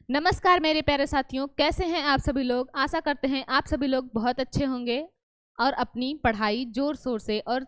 नमस्कार मेरे प्यारे साथियों, कैसे हैं आप सभी लोग। आशा करते हैं आप सभी लोग बहुत अच्छे होंगे और अपनी पढ़ाई जोर शोर से और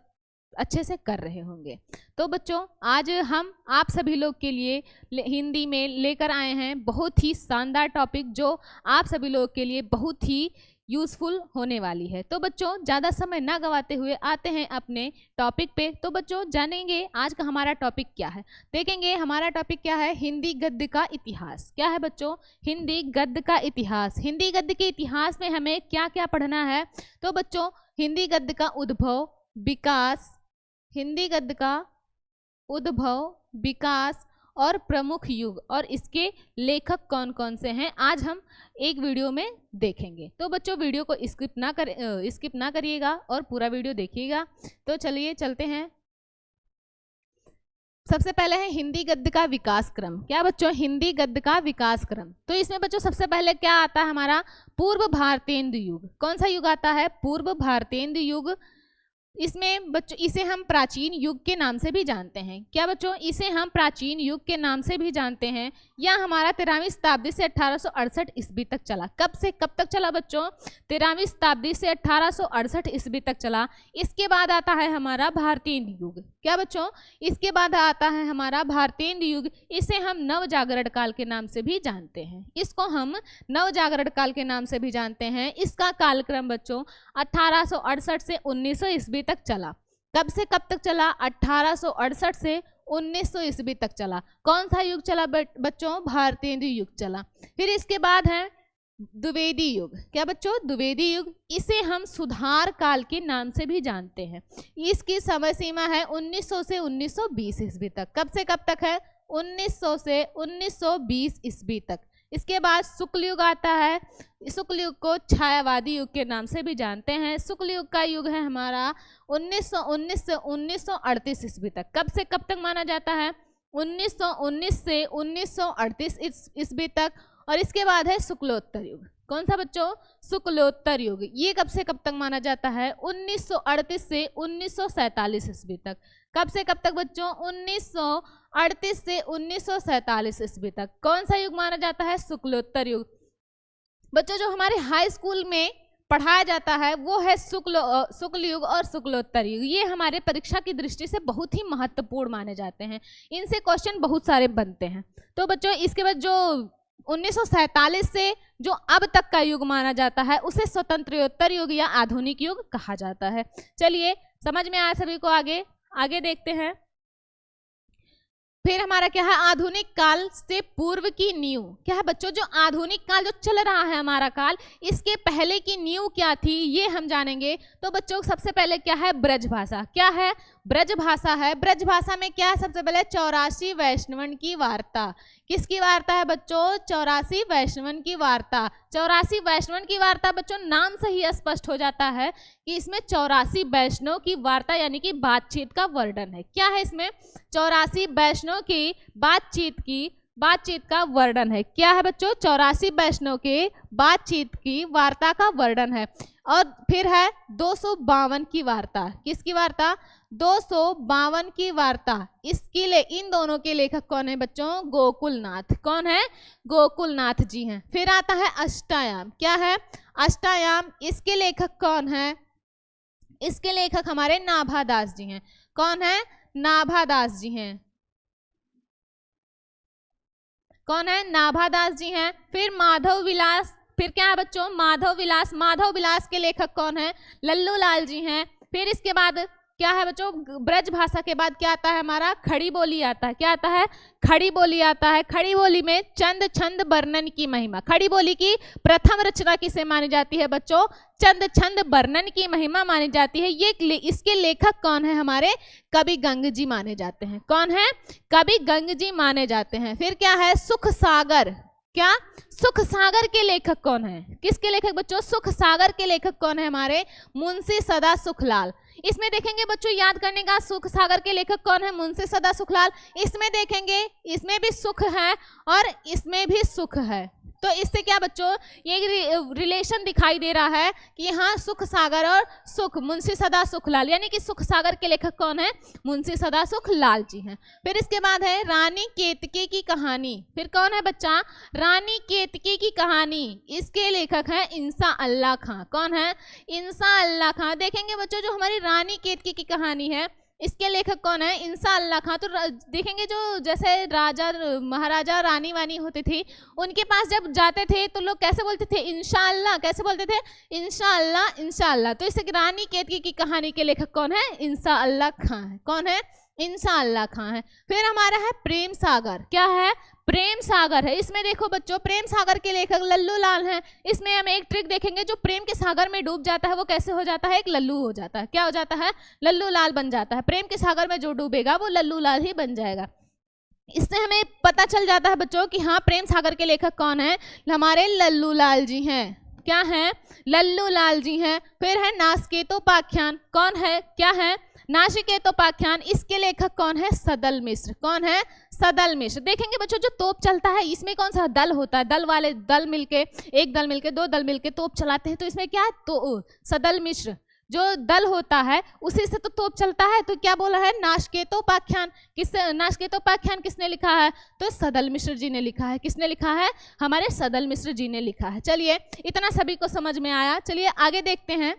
अच्छे से कर रहे होंगे। तो बच्चों, आज हम आप सभी लोग के लिए हिंदी में लेकर आए हैं बहुत ही शानदार टॉपिक जो आप सभी लोग के लिए बहुत ही यूज़फुल होने वाली है। तो बच्चों, ज़्यादा समय ना गवाते हुए आते हैं अपने टॉपिक पे। तो बच्चों, जानेंगे आज का हमारा टॉपिक क्या है। देखेंगे हमारा टॉपिक क्या है, हिंदी गद्य का इतिहास। क्या है बच्चों, हिंदी गद्य का इतिहास। हिंदी गद्य के इतिहास में हमें क्या क्या पढ़ना है। तो बच्चों, हिंदी गद्य का उद्भव, विकास, हिंदी गद्य का उद्भव, विकास और प्रमुख युग और इसके लेखक कौन कौन से हैं, आज हम एक वीडियो में देखेंगे। तो बच्चों, वीडियो को स्किप ना करिएगा और पूरा वीडियो देखिएगा। तो चलिए चलते हैं। सबसे पहले है हिंदी गद्य का विकास क्रम। क्या बच्चों, हिंदी गद्य का विकास क्रम। तो इसमें बच्चों सबसे पहले क्या आता है, हमारा पूर्व भारतेंदु युग। कौन सा युग आता है, पूर्व भारतेंदु युग। इसमें बच्चों इसे हम प्राचीन युग के नाम से भी जानते हैं। क्या बच्चों, इसे हम प्राचीन युग के नाम से भी जानते हैं। यह हमारा 13वीं शताब्दी से 1868 ईस्वी तक चला। कब से कब तक चला बच्चों, 13वीं शताब्दी से 1868 ईस्वी तक चला। इसके बाद आता है हमारा भारतेंदु युग। क्या बच्चों, इसके बाद आता है हमारा भारतेंदु युग। इसे हम नवजागरण काल के नाम से भी जानते हैं। इसको हम नवजागरण काल के नाम से भी जानते हैं। इसका कालक्रम बच्चों 1868 से 1900 ईस्वी तक चला। कब से कब तक चला, 1868 से 1900 ईस्वी तक चला। कौन सा युग चला बच्चों, भारतेंदु युग चला। फिर इसके बाद है द्विवेदी युग। क्या बच्चों, द्विवेदी युग। इसे हम सुधार काल के नाम से भी जानते हैं। इसकी समय सीमा है 1900 से 1920 ईस्वी तक। कब से कब तक है, 1900 से 1920 ईस्वी तक। इसके बाद शुक्ल युग आता है। शुक्ल युग को छायावादी युग के नाम से भी जानते हैं। शुक्ल युग का युग है हमारा 1919 से 1938 ईस्वी तक। कब से कब तक माना जाता है, 1919 से 1938 ईस्वी तक। और इसके बाद है शुक्लोत्तर युग। कौन सा बच्चों, शुक्लोत्तर युग। ये कब से कब तक माना जाता है, 1938 से 1947 ईस्वी तक। कब से कब तक बच्चों, 1938 से 1947 ईस्वी तक। कौन सा युग माना जाता है, शुक्लोत्तर युग। बच्चों, जो हमारे हाई स्कूल में पढ़ाया जाता है वो है शुक्ल युग और शुक्लोत्तर युग। ये हमारे परीक्षा की दृष्टि से बहुत ही महत्वपूर्ण माने जाते हैं। इनसे क्वेश्चन बहुत सारे बनते हैं। तो बच्चों, इसके बाद जो 1947 से जो अब तक का युग माना जाता है उसे स्वतंत्रोत्तर युग या आधुनिक युग कहा जाता है। चलिए, समझ में आया सभी को। आगे देखते हैं। फिर हमारा क्या है, आधुनिक काल से पूर्व की नींव। क्या है बच्चों, जो आधुनिक काल जो चल रहा है हमारा काल, इसके पहले की नींव क्या थी ये हम जानेंगे। तो बच्चों, सबसे पहले क्या है, ब्रज भाषा। क्या है, ब्रज भाषा है। ब्रज भाषा में क्या है, सबसे पहले 84 वैष्णवन की वार्ता। किसकी वार्ता है बच्चों, 84 वैष्णवन की वार्ता। 84 वैष्णवन की वार्ता बच्चों, नाम से ही स्पष्ट हो जाता है कि इसमें 84 वैष्णव की वार्ता यानी कि बातचीत का वर्णन है। क्या है इसमें, 84 वैष्णव की बातचीत का वर्णन है। क्या है बच्चों, 84 वैष्णव के बातचीत की वार्ता का वर्णन है। और फिर है 252 की वार्ता। किसकी वार्ता, 252 की वार्ता। इन दोनों के लेखक कौन है बच्चों, गोकुलनाथ। कौन है, गोकुलनाथ जी हैं। फिर आता है अष्टायाम। क्या है, अष्टायाम। इसके लेखक कौन है, इसके लेखक हमारे नाभादास जी हैं। कौन है, नाभादास जी हैं। कौन है, नाभादास जी हैं। फिर माधव विलास। फिर क्या है बच्चों, माधव विलास। माधव विलास के लेखक कौन है, लल्लू लाल जी हैं। फिर इसके बाद क्या है बच्चों, ब्रज भाषा के बाद क्या आता है हमारा, खड़ी बोली आता है। क्या आता है, खड़ी बोली आता है। खड़ी बोली में चंद छंद वर्णन की महिमा। खड़ी बोली की प्रथम रचना किसे मानी जाती है बच्चों, चंद छंद वर्णन की महिमा मानी जाती है। इसके लेखक कौन है, हमारे कवि गंग जी माने जाते हैं। कौन है, कवि गंग जी माने जाते हैं। फिर क्या है, सुख सागर। क्या, सुख सागर के लेखक कौन है, किसके लेखक बच्चों, सुख सागर के लेखक कौन है, हमारे मुंशी सदा सुखलाल। इसमें देखेंगे बच्चों, याद करने का, सुख सागर के लेखक कौन है, मुंशी सदा सुखलाल। इसमें देखेंगे, इसमें भी सुख है और इसमें भी सुख है। तो इससे क्या बच्चों ये रिलेशन दिखाई दे रहा है कि यहाँ सुख सागर और सुख मुंशी सदा सुखलाल, यानी कि सुख सागर के लेखक कौन है? मुंशी सदा सुखलाल जी हैं। फिर इसके बाद है रानी केतकी की कहानी। फिर कौन है बच्चा? रानी केतकी की कहानी, इसके लेखक हैं इंसा अल्लाह खां। कौन है? इंसा अल्लाह खां। देखेंगे बच्चों जो हमारी रानी केतकी की कहानी है इसके लेखक कौन है? इंसा अल्लाह खां। तो देखेंगे जो जैसे राजा महाराजा रानी वानी होती थी उनके पास जब जाते थे तो लोग कैसे बोलते थे? इंशाअल्लाह। कैसे बोलते थे? इंशाअल्लाह इंशाअल्लाह। तो इससे रानी केतकी की कहानी के लेखक कौन है? इंसा अल्लाह खां है। कौन है? इंसा अल्लाह खां है। फिर हमारा है प्रेम सागर। क्या है? प्रेम सागर है। इसमें देखो बच्चों प्रेम सागर के लेखक लल्लू लाल हैं। इसमें हम एक ट्रिक देखेंगे, जो प्रेम के सागर में डूब जाता है वो कैसे हो जाता है? एक लल्लू हो जाता है। क्या हो जाता है? लल्लू लाल बन जाता है। प्रेम के सागर में जो डूबेगा वो लल्लू लाल ही बन जाएगा। इससे हमें पता चल जाता है बच्चों कि हाँ प्रेम सागर के लेखक कौन है? हमारे लल्लू लाल जी हैं। क्या है? लल्लू लाल जी हैं। फिर है नासकेतोपाख्यान। कौन है? क्या है? नासिकेतोपाख्यान। इसके लेखक कौन है? सदल मिश्र। कौन है? सदल मिश्र। देखेंगे बच्चों जो तोप चलता है इसमें कौन सा दल होता है? दल वाले दल मिलके, एक दल मिलके, दो दल मिलके तोप चलाते हैं। तो इसमें क्या है? तो सदल मिश्र जो दल होता है उसी से तो तोप चलता है। तो क्या बोला है? नासिकेतोपाख्यान। नासिकेतोपाख्यान किसने लिखा है? तो सदल मिश्र जी ने लिखा है। किसने लिखा है? हमारे सदल मिश्र जी ने लिखा है। चलिए इतना सभी को समझ में आया। चलिए आगे देखते हैं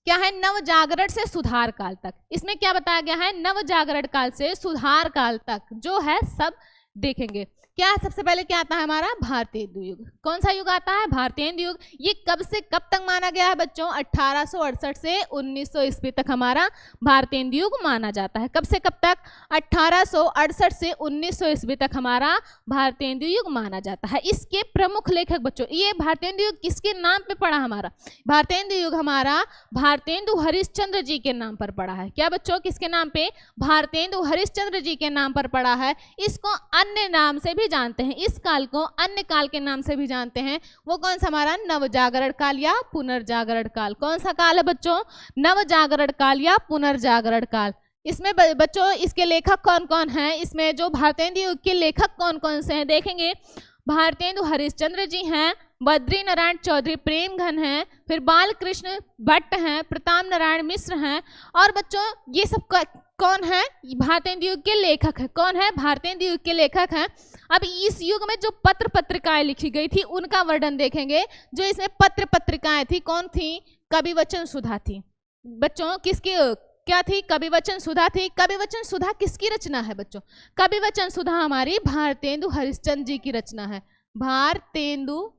क्या है? नव जागरण से सुधार काल तक। इसमें क्या बताया गया है? नव जागरण काल से सुधार काल तक जो है सब देखेंगे। क्या सबसे पहले क्या आता है हमारा? भारतीय हिंदू युग। कौन सा युग आता है? भारतीय हिंदू युग। ये कब से कब तक माना गया है बच्चों? 1868 से 1900 ईस्वी तक हमारा भारतीय हिंदू युग माना जाता है। कब से कब तक? 1868 से 1900 ईस्वी तक हमारा भारतीय हिंदू युग माना जाता है। इसके प्रमुख लेखक बच्चों, ये भारतीय हिंदू युग किसके नाम पे पड़ा हमारा? भारतीय हिंदू युग हमारा भारतेंदु हरिश्चंद्र जी के नाम पर पड़ा है। क्या बच्चों? किसके नाम पे? भारतेंदु हरिश्चंद्र जी के नाम पर पड़ा है। इसको अन्य नाम से भी जानते हैं, इस काल को अन्य काल के नाम से भी जानते हैं। वो कौन सा हमारा? नवजागरण काल या पुनर्जागरण काल। कौन सा काल है बच्चों? नवजागरण काल या पुनर्जागरण काल। इसमें बच्चों इसके लेखक कौन कौन हैं? इसमें जो भारतीय हिंदू युग के लेखक कौन कौन से हैं देखेंगे। भारतेंदु हरिश्चंद्र जी हैं, बद्री नारायण चौधरी प्रेम घन हैं, फिर बालकृष्ण भट्ट हैं, प्रताप नारायण मिश्र हैं। और बच्चों ये सब कौन है? भारतीय हिंदू युग के लेखक है। कौन है? भारतीय हिंदू युग के लेखक हैं। अब इस युग में जो पत्र पत्रिकाएं लिखी गई थी उनका वर्णन देखेंगे। जो इसमें पत्र पत्रिकाएं थी कौन थी? कविवचन सुधा थी। बच्चों किसकी क्या थी? कविवचन सुधा थी। कविवचन सुधा किसकी रचना है बच्चों? कविवचन सुधा हमारी भारतेंदु हरिश्चंद्र जी की रचना है। भारतेंदु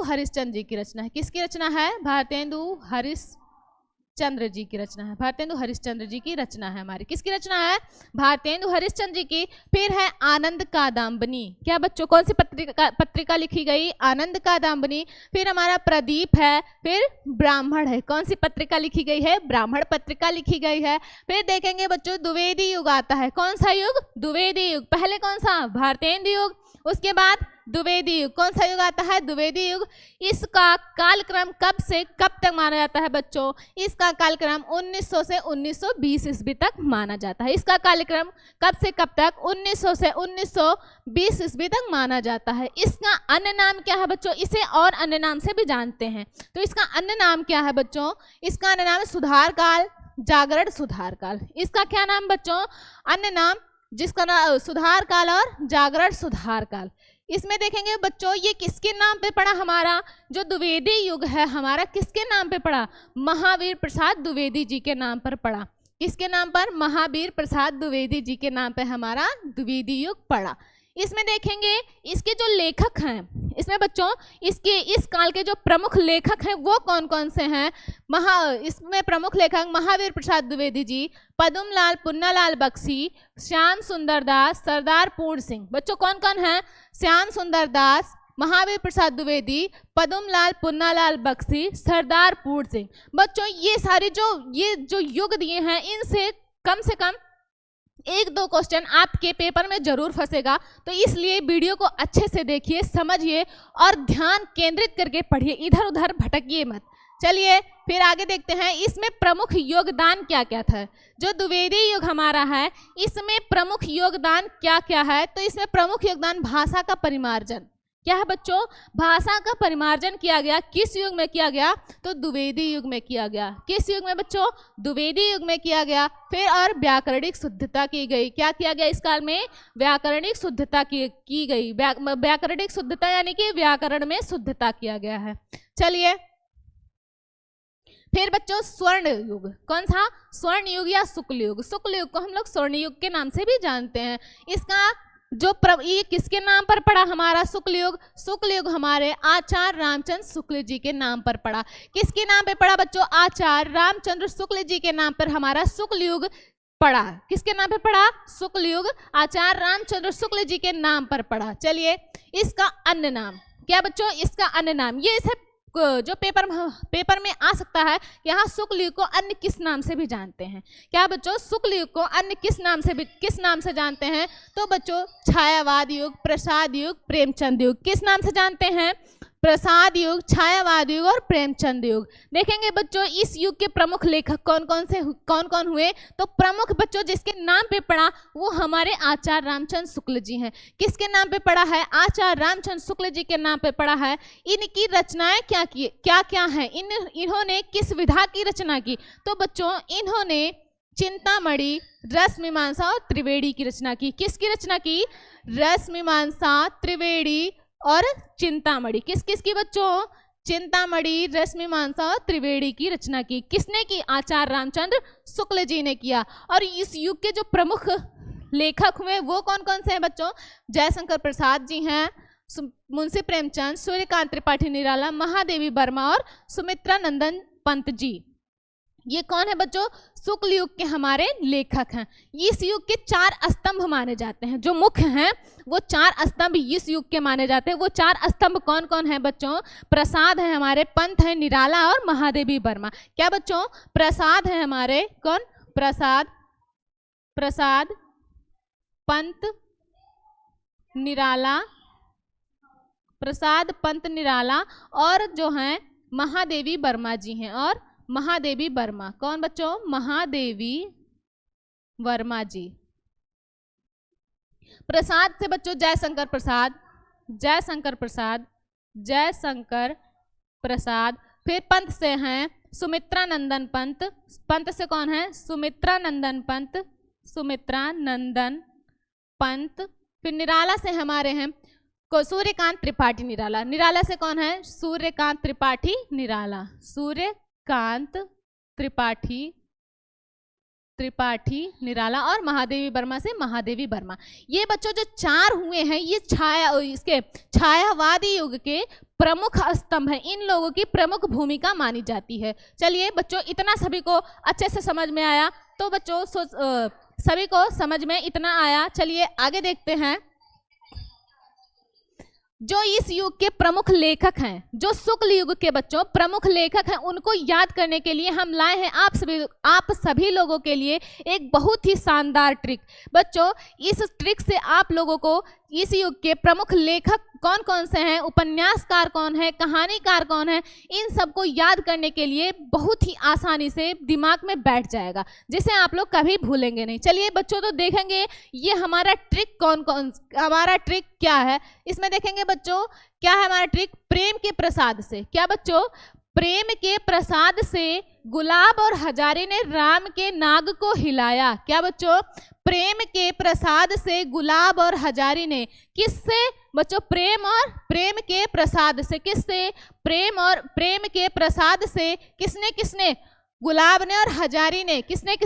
हरिश्चंद्र जी की रचना है। किसकी रचना है? भारतेंदु हरिश्चंद्र जी की रचना है। भारतेंदु हरिश्चंद्र जी की रचना है हमारी। किसकी रचना है? भारतेंदु हरिश्चंद्र जी की। फिर है आनंद कादम्बनी। क्या बच्चों कौन सी पत्रिका लिखी गई? आनंद कादम्बनी। फिर हमारा प्रदीप है। फिर ब्राह्मण है। कौन सी पत्रिका लिखी गई है? ब्राह्मण पत्रिका लिखी गई है। फिर देखेंगे बच्चों द्विवेदी युग आता है। कौन सा युग? द्विवेदी युग। पहले कौन सा? भारतीय हिंदू युग, उसके बाद द्विवेदी युग। कौन सा युग आता है? द्विवेदी युग। इसका कालक्रम कब से कब तक माना जाता है बच्चों? इसका कालक्रम 1900 से 1920 ईस्वी तक माना जाता है। इसका कालक्रम कब से कब तक? 1900 से 1920 ईस्वी तक माना जाता है। इसका अन्य नाम क्या है बच्चों? इसे और अन्य नाम से भी जानते हैं। तो इसका अन्य नाम क्या है बच्चों? इसका अन्य नाम है सुधार काल, जागरण सुधार काल। इसका क्या नाम बच्चों? अन्य नाम जिसका नाम सुधार काल और जागरण सुधार काल। इसमें देखेंगे बच्चों ये किसके नाम पे पड़ा हमारा? जो द्विवेदी युग है हमारा किसके नाम पे पड़ा? महावीर प्रसाद द्विवेदी जी के नाम पर पड़ा। किसके नाम पर? महावीर प्रसाद द्विवेदी जी के नाम पे हमारा द्विवेदी युग पड़ा। इसमें देखेंगे इसके जो लेखक हैं, इसमें बच्चों इसके इस काल के जो प्रमुख लेखक हैं वो कौन कौन से हैं? इसमें प्रमुख लेखक महावीर प्रसाद द्विवेदी जी, पद्मलाल पुन्नालाल बख्शी, श्याम सुंदर दास, सरदार पूर्ण सिंह। बच्चों कौन कौन है? श्याम सुंदर दास, महावीर प्रसाद द्विवेदी, पद्मलाल पुन्नालाल बख्शी, सरदार पूर्ण सिंह। बच्चों ये सारे जो युग दिए हैं इनसे कम से कम एक दो क्वेश्चन आपके पेपर में जरूर फंसेगा। तो इसलिए वीडियो को अच्छे से देखिए, समझिए और ध्यान केंद्रित करके पढ़िए, इधर उधर भटकिए मत। चलिए फिर आगे देखते हैं इसमें प्रमुख योगदान क्या क्या था। जो द्विवेदी युग हमारा है इसमें प्रमुख योगदान क्या क्या है, तो इसमें प्रमुख योगदान भाषा का परिमार्जन क्या है बच्चों, भाषा का परिमार्जन किया गया। किस युग में किया गया, तो द्विवेदी युग में किया गया। किस युग में बच्चों, द्विवेदी युग में किया गया। फिर और व्याकरणिक शुद्धता की गई। क्या किया गया इस काल में, व्याकरणिक शुद्धता की गई। व्याकरणिक शुद्धता यानी कि व्याकरण में शुद्धता किया गया है। चलिए फिर बच्चों स्वर्ण युग, कौन सा, स्वर्ण युग या शुक्ल युग। शुक्ल युग को हम लोग स्वर्ण युग के नाम से भी जानते हैं। इसका जो ये किसके नाम पर पड़ा हमारा शुक्ल युग, शुक्ल युग हमारे आचार्य रामचंद्र शुक्ल जी के नाम पर पड़ा। किसके नाम पे पड़ा बच्चों, आचार्य रामचंद्र शुक्ल जी के नाम पर हमारा शुक्ल युग पड़ा। किसके नाम पे पड़ा, शुक्ल युग आचार्य रामचंद्र शुक्ल जी के नाम पर पड़ा। चलिए इसका अन्य नाम क्या बच्चों, इसका अन्य नाम, ये इसे जो पेपर में आ सकता है, यहाँ शुक्ल युग को अन्य किस नाम से भी जानते हैं। क्या बच्चों, शुक्ल युग को अन्य किस नाम से जानते हैं, तो बच्चों छायावाद युग, प्रसाद युग, प्रेमचंद युग। किस नाम से जानते हैं, प्रसाद युग, छायावाद युग और प्रेमचंद युग। देखेंगे बच्चों इस युग के प्रमुख लेखक कौन कौन हुए, तो प्रमुख बच्चों जिसके नाम पे पड़ा वो हमारे आचार्य रामचंद्र शुक्ल जी हैं। किसके नाम पे पड़ा है, आचार्य रामचंद्र शुक्ल जी के नाम पे पड़ा है। इनकी रचनाएं क्या हैं, इन्होंने किस विधा की रचना की, तो बच्चों इन्होंने चिंतामणि, रस मीमांसा और त्रिवेणी की रचना की। किसकी रचना की, रस मीमांसा, त्रिवेणी और चिंतामणि। किस की बच्चों, चिंतामणि, रस मीमांसा और त्रिवेणी की रचना की। किसने की, आचार्य रामचंद्र शुक्ल जी ने किया। और इस युग के जो प्रमुख लेखक हुए वो कौन कौन से हैं बच्चों, जयशंकर प्रसाद जी हैं, मुंशी प्रेमचंद, सूर्यकांत त्रिपाठी निराला, महादेवी वर्मा और सुमित्रा नंदन पंत जी। ये कौन है बच्चों, शुक्ल युग के हमारे लेखक हैं। इस युग के 4 स्तंभ माने जाते हैं, जो मुख्य हैं वो 4 स्तंभ इस युग के माने जाते हैं। वो 4 स्तंभ कौन कौन है बच्चों, प्रसाद है हमारे, पंत है, निराला और महादेवी वर्मा। क्या बच्चों, प्रसाद है हमारे, कौन, प्रसाद, पंत, निराला, प्रसाद, पंत, निराला और जो हैं महादेवी वर्मा जी हैं। और महादेवी वर्मा कौन बच्चों, महादेवी वर्मा जी। प्रसाद से बच्चों जयशंकर प्रसाद। फिर पंत से हैं सुमित्रा नंदन पंत। पंत से कौन है, सुमित्रा नंदन पंत। फिर निराला से हमारे हैं सूर्यकांत त्रिपाठी निराला। निराला से कौन है, सूर्यकांत त्रिपाठी निराला, सूर्यकांत त्रिपाठी निराला। और महादेवी वर्मा से महादेवी वर्मा। ये बच्चों जो 4 हुए हैं ये छायावादी युग के प्रमुख स्तंभ हैं। इन लोगों की प्रमुख भूमिका मानी जाती है। चलिए बच्चों इतना सभी को अच्छे से समझ में आया, तो बच्चों सभी को समझ में इतना आया। चलिए आगे देखते हैं जो इस युग के प्रमुख लेखक हैं, जो शुक्ल युग के बच्चों प्रमुख लेखक हैं, उनको याद करने के लिए हम लाए हैं आप सभी लोगों के लिए एक बहुत ही शानदार ट्रिक। बच्चों इस ट्रिक से आप लोगों को इस युग के प्रमुख लेखक कौन कौन से हैं, उपन्यासकार कौन है, कहानीकार कौन है, इन सबको याद करने के लिए बहुत ही आसानी से दिमाग में बैठ जाएगा, जिसे आप लोग कभी भूलेंगे नहीं। चलिए बच्चों तो देखेंगे ये हमारा ट्रिक हमारा ट्रिक क्या है। इसमें देखेंगे बच्चों क्या है हमारा ट्रिक, प्रेम के प्रसाद से। क्या बच्चों, प्रेम के प्रसाद से गुलाब और हजारी ने राम के नाग को हिलाया। क्या बच्चों, प्रेम के प्रसाद से गुलाब और हजारी ने, किससे बच्चों, प्रेम के प्रसाद से, किससे, प्रेम के प्रसाद से किसने गुलाब ने और हजारी ने, किसने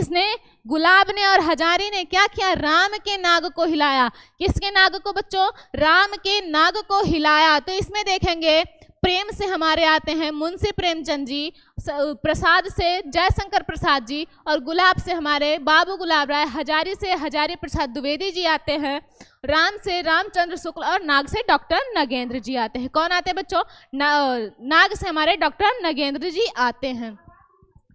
गुलाब ने और हजारी ने क्या किया, राम के नाग को हिलाया। किसके नाग को बच्चों, राम के नाग को हिलाया। तो इसमें देखेंगे प्रेम से हमारे आते हैं मुंशी प्रेमचंद जी, प्रसाद से जयशंकर प्रसाद जी और गुलाब से हमारे बाबू गुलाब राय, हजारी से हजारी प्रसाद द्विवेदी जी आते हैं, राम से रामचंद्र शुक्ल और नाग से डॉक्टर नगेंद्र जी आते हैं। कौन आते हैं बच्चों, नाग से हमारे डॉक्टर नगेंद्र जी आते हैं।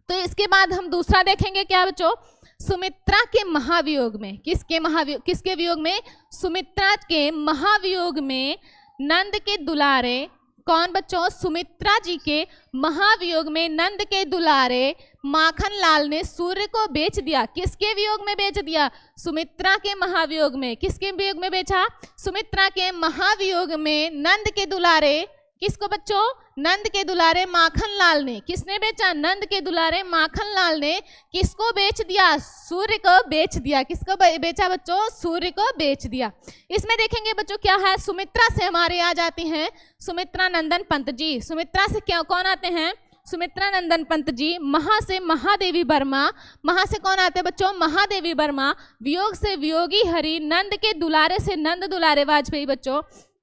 तो इसके बाद हम दूसरा देखेंगे क्या बच्चों, सुमित्रा के महावियोग में, किसके वियोग में, सुमित्रा के महावियोग में नंद के दुलारे कौन बच्चों? सुमित्रा जी के महावियोग में नंद के दुलारे माखन लाल ने सूर्य को बेच दिया। किसके वियोग में बेच दिया? सुमित्रा के महावियोग में। किसके वियोग में बेचा? सुमित्रा के महावियोग में नंद के दुलारे, किसको बच्चों? नंद के दुलारे माखन लाल ने। किसने बेचा? नंद के दुलारे माखन लाल ने किसको बेच दिया? सूर्य को बेच दिया। किसको बेचा बच्चों? सूर्य को बेच दिया। इसमें देखेंगे बच्चों क्या है, सुमित्रा से हमारे आ जाती हैं सुमित्रा नंदन पंत जी। सुमित्रा से क्या कौन आते हैं? सुमित्रा नंदन पंत जी। महा से महादेवी वर्मा। महा से कौन आते हैं बच्चों? महादेवी वर्मा। वियोग से वियोगी हरि। नंद के दुलारे से नंद दुलारे वाजपेयी बच्चों।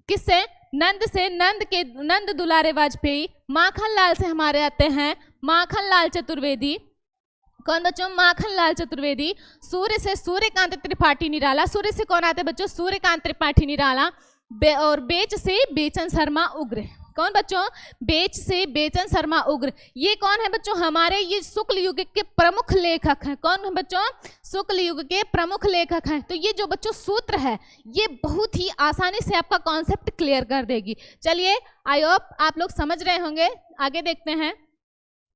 किससे? नंद से नंद दुलारे वाजपेयी। माखन लाल से हमारे आते हैं माखन लाल चतुर्वेदी। कौन बच्चों? माखन लाल चतुर्वेदी। सूर्य से सूर्यकांत त्रिपाठी निराला। सूर्य से कौन आते हैं बच्चों? सूर्यकांत त्रिपाठी निराला। और बेच से बेचन शर्मा उग्र। कौन बच्चों? बेच से बेचन शर्मा उग्र। ये कौन है बच्चों? हमारे ये शुक्ल युग के प्रमुख लेखक हैं। कौन है बच्चों? शुक्ल युग के प्रमुख लेखक हैं। तो ये जो बच्चों सूत्र है ये बहुत ही आसानी से आपका कॉन्सेप्ट क्लियर कर देगी। चलिए आई होप आप लोग समझ रहे होंगे। आगे देखते हैं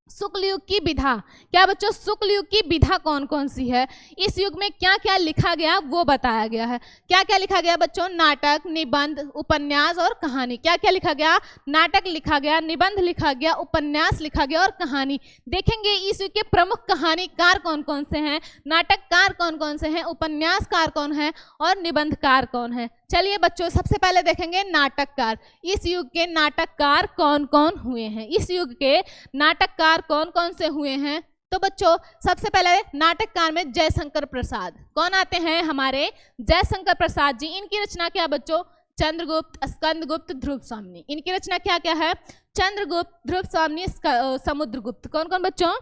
शुक्ल युग की विधा। क्या बच्चों? शुक्ल युग की विधा कौन कौन सी है? इस युग में क्या क्या लिखा गया वो बताया गया है। क्या क्या लिखा गया बच्चों? नाटक, निबंध, उपन्यास और कहानी। क्या क्या लिखा गया? नाटक लिखा गया, निबंध लिखा गया, उपन्यास लिखा गया और कहानी। देखेंगे इस युग के प्रमुख कहानीकार कौन कौन से हैं, नाटककार कौन कौन से हैं, उपन्यासकार कौन है और निबंधकार कौन है। चलिए बच्चों सबसे पहले देखेंगे नाटककार। इस युग के नाटककार कौन कौन हुए हैं? इस युग के नाटककार कौन कौन से हुए हैं? तो बच्चों सबसे पहले नाटककार में जयशंकर प्रसाद। कौन आते हैं? हमारे जयशंकर प्रसाद जी। इनकी रचना क्या बच्चों? चंद्रगुप्त, स्कंदगुप्त, ध्रुव स्वामिनी। इनकी रचना क्या क्या है? चंद्रगुप्त, ध्रुव स्वामिनी, समुद्रगुप्त। कौन कौन बच्चों?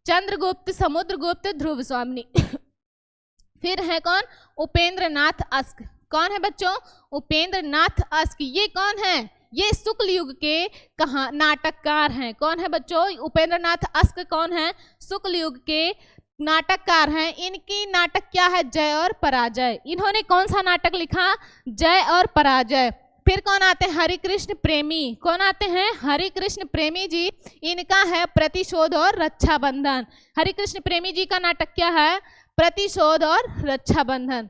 चंद्रगुप्त, समुद्रगुप्त, ध्रुव स्वामिनी। फिर है कौन? उपेंद्र नाथ अस्क। कौन है बच्चों? उपेंद्र नाथ अस्क। ये कौन है? ये शुक्ल युग के कहाँ नाटककार हैं। कौन है बच्चों? उपेंद्र नाथ अस्क कौन है? शुक्ल युग के नाटककार हैं। इनकी नाटक क्या है? जय और पराजय। इन्होंने कौन सा नाटक लिखा? जय और पराजय। फिर कौन आते हैं? हरिकृष्ण प्रेमी। कौन आते हैं? हरिकृष्ण प्रेमी जी। इनका है प्रतिशोध और रक्षाबंधन। हरिकृष्ण प्रेमी जी का नाटक क्या है? प्रतिशोध और रक्षाबंधन।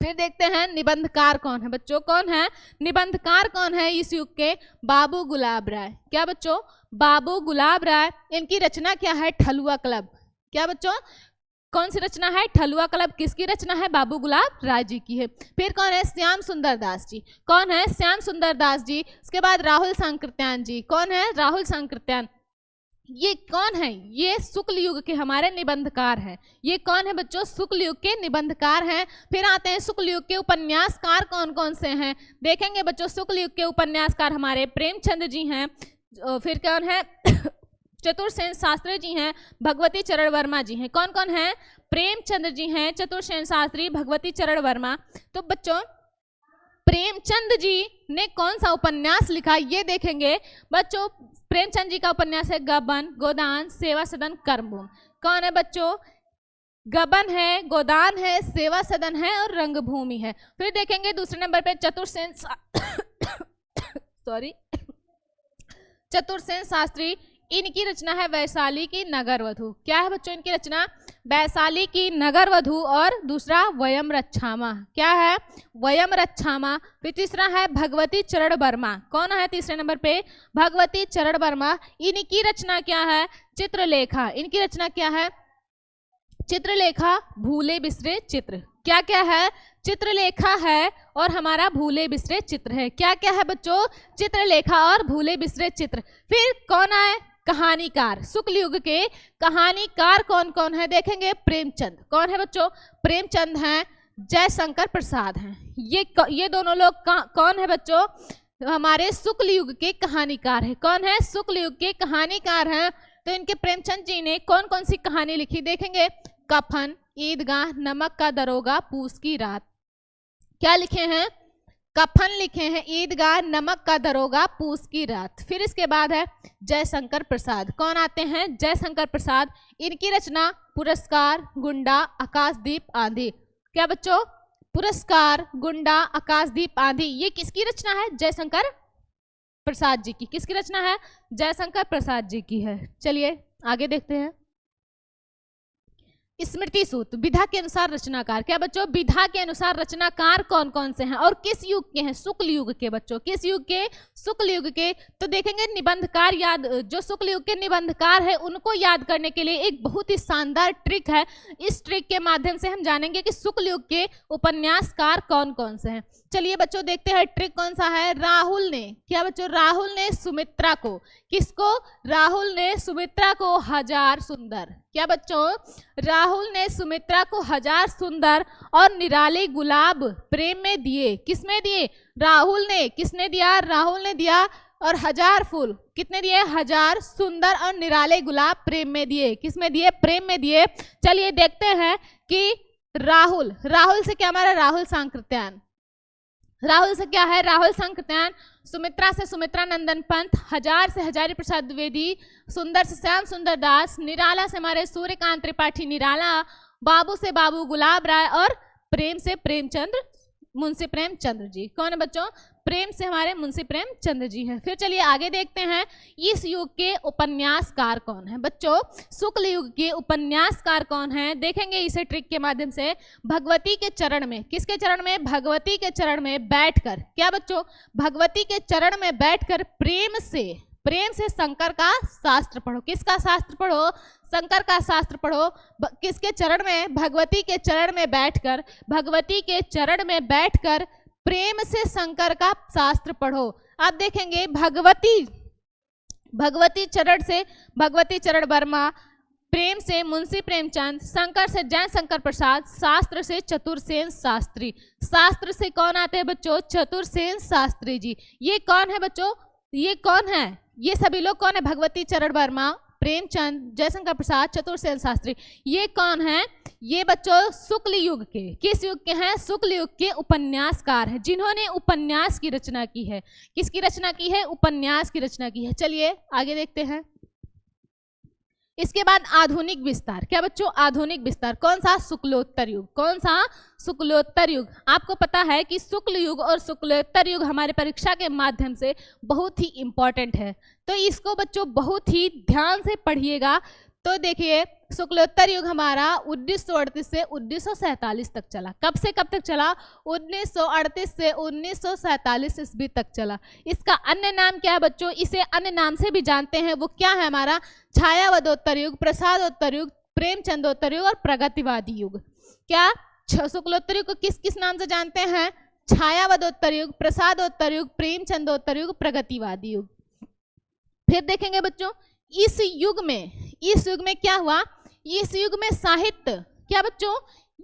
फिर देखते हैं निबंधकार कौन है बच्चों? कौन है निबंधकार? कौन है इस युग के? बाबू गुलाब राय। क्या बच्चों? बाबू गुलाब राय। इनकी रचना क्या है? ठलुआ क्लब। क्या बच्चों? कौन सी रचना है? ठलुआ क्लब। किसकी रचना है? बाबू गुलाब राय जी की है। फिर कौन है? श्याम सुंदर दास जी। कौन है? श्याम सुंदर दास जी। उसके बाद राहुल सांकृत्यायन जी। कौन है? राहुल सांकृत्यायन। ये कौन है? ये शुक्ल युग के हमारे निबंधकार हैं। ये कौन है बच्चों? शुक्ल युग के निबंधकार हैं। फिर आते हैं शुक्ल युग के उपन्यासकार कौन कौन से हैं? देखेंगे बच्चों शुक्ल युग के उपन्यासकार हमारे प्रेमचंद जी हैं। फिर कौन है? चतुर्सेन शास्त्री जी हैं, भगवती चरण वर्मा जी हैं। कौन कौन है? प्रेमचंद जी हैं, चतुर्सेन शास्त्री, भगवती चरण वर्मा। तो बच्चों प्रेमचंद जी ने कौन सा उपन्यास लिखा ये देखेंगे बच्चों। प्रेमचंद जी का उपन्यास है गबन, गोदान, सेवा सदन, कर्मभूमि। कौन है बच्चों? गबन है, गोदान है, सेवा सदन है और रंगभूमि है। फिर देखेंगे दूसरे नंबर पे चतुर्सेन चतुर्सेन शास्त्री। इनकी रचना है वैशाली की नगरवधु। क्या है बच्चों इनकी रचना? वैशाली की नगरवधु और दूसरा वयम रक्षामा। क्या है? वयम रक्षामा। फिर तीसरा है भगवती चरण वर्मा। कौन है तीसरे नंबर पे? भगवती चरण वर्मा। इनकी रचना क्या है? चित्रलेखा। इनकी रचना क्या है? चित्रलेखा, भूले बिसरे चित्र। क्या क्या है? चित्रलेखा है और हमारा भूले बिसरे चित्र है। क्या क्या है बच्चों? चित्रलेखा और भूले बिसरे चित्र। फिर कौन है? कहानीकार। शुक्ल युग के कहानीकार कौन कौन है? देखेंगे प्रेमचंद। कौन है बच्चों? प्रेमचंद हैं, जयशंकर प्रसाद हैं। ये दोनों लोग कौन है बच्चों? हमारे शुक्ल युग के कहानीकार है। कौन है? शुक्ल युग के कहानीकार हैं। तो इनके प्रेमचंद जी ने कौन कौन सी कहानी लिखी देखेंगे। कफन, ईदगाह, नमक का दरोगा, पूस की रात। क्या लिखे हैं? कफन लिखे हैं, ईदगाह, नमक का दरोगा, पूस की रात। फिर इसके बाद है जयशंकर प्रसाद। कौन आते हैं? जयशंकर प्रसाद। इनकी रचना पुरस्कार, गुंडा, आकाशदीप, आंधी। क्या बच्चों? पुरस्कार, गुंडा, आकाशदीप, आंधी। ये किसकी रचना है? जयशंकर प्रसाद जी की। किसकी रचना है? जयशंकर प्रसाद जी की है। चलिए आगे देखते हैं। स्मृति सूत्र, विधा के अनुसार रचनाकार। क्या बच्चों? विधा के अनुसार रचनाकार कौन कौन से हैं और किस युग के हैं? शुक्ल युग के बच्चों। किस युग के? शुक्ल युग के। तो देखेंगे निबंधकार याद, जो शुक्ल युग के निबंधकार है उनको याद करने के लिए एक बहुत ही शानदार ट्रिक है। इस ट्रिक के माध्यम से हम जानेंगे कि शुक्ल युग के उपन्यासकार कौन कौन से हैं। चलिए बच्चों देखते हैं ट्रिक कौन सा है। राहुल ने, क्या बच्चों? राहुल ने सुमित्रा को, किसको? राहुल ने सुमित्रा को 1000 सुंदर, क्या बच्चों? राहुल ने सुमित्रा को 1000 सुंदर और निराले गुलाब प्रेम में दिए। किसमें दिए? राहुल ने। किसने दिया? राहुल ने दिया। और 1000 फूल कितने दिए? 1000 सुंदर और निराले गुलाब प्रेम में दिए। किसमें दिए? प्रेम में दिए। चलिए देखते हैं कि राहुल, राहुल से क्या हमारा? राहुल सांकृत्यायन। राहुल से क्या है? राहुल सांकृत्यायन। सुमित्रा से सुमित्रा नंदन पंत, 1000 से हजारी प्रसाद द्विवेदी, सुंदर से श्याम सुंदर दास, निराला से हमारे सूर्यकांत त्रिपाठी निराला, बाबू से बाबू गुलाब राय और प्रेम से प्रेमचंद्र, मुंशी प्रेमचंद्र जी। कौन है बच्चों? प्रेम से हमारे मुंशी प्रेमचंद्र जी हैं। फिर चलिए आगे देखते हैं इस युग के उपन्यासकार कौन है बच्चों? शुक्ल युग के उपन्यासकार कौन है? देखेंगे इसे ट्रिक के माध्यम से। भगवती के चरण में, किसके चरण में? भगवती के चरण में बैठकर, क्या बच्चों? भगवती के चरण में बैठकर प्रेम से शंकर का शास्त्र पढ़ो। किसका शास्त्र पढ़ो? शंकर का शास्त्र पढ़ो। किसके चरण में? भगवती के चरण में बैठकर, भगवती के चरण में बैठकर प्रेम से शंकर का शास्त्र पढ़ो। आप देखेंगे भगवती चरण से भगवती चरण वर्मा, प्रेम से मुंशी प्रेमचंद, शंकर से जय शंकर प्रसाद, शास्त्र से चतुरसेन शास्त्री। शास्त्र से कौन आते हैं बच्चों? चतुरसेन शास्त्री जी। ये कौन है बच्चों? ये कौन है? ये सभी लोग कौन है? भगवती चरण वर्मा, प्रेमचंद, जयशंकर प्रसाद, चतुरसेन शास्त्री। ये कौन है? ये बच्चों शुक्ल युग के, किस युग के हैं? शुक्ल युग के उपन्यासकार हैं, जिन्होंने उपन्यास की रचना की है। किसकी रचना की है? उपन्यास की रचना की है। चलिए आगे देखते हैं। इसके बाद आधुनिक विस्तार। क्या बच्चों? आधुनिक विस्तार। कौन सा? शुक्लोत्तर युग। कौन सा? शुक्लोत्तर युग। आपको पता है कि शुक्ल युग और शुक्लोत्तर युग हमारे परीक्षा के माध्यम से बहुत ही इंपॉर्टेंट है, तो इसको बच्चों बहुत ही ध्यान से पढ़िएगा। तो देखिए शुक्लोत्तर युग हमारा 1938 से 1947 तक चला। कब से कब तक चला? 1938 से 1947 ईस्वी तक चला। इसका अन्य नाम क्या है बच्चों? इसे अन्य नाम से भी जानते हैं। वो क्या है हमारा? छायावादोत्तर युग, प्रसादोत्तर युग, प्रेमचंदोत्तर युग और प्रगतिवादी युग। क्या शुक्लोत्तर युग को किस किस नाम से जानते हैं? छायावादोत्तर युग, प्रसादोत्तर युग, प्रेमचंदोत्तर युग, प्रगतिवादी युग। फिर देखेंगे बच्चों इस युग में क्या हुआ? इस युग में साहित्य, क्या बच्चों?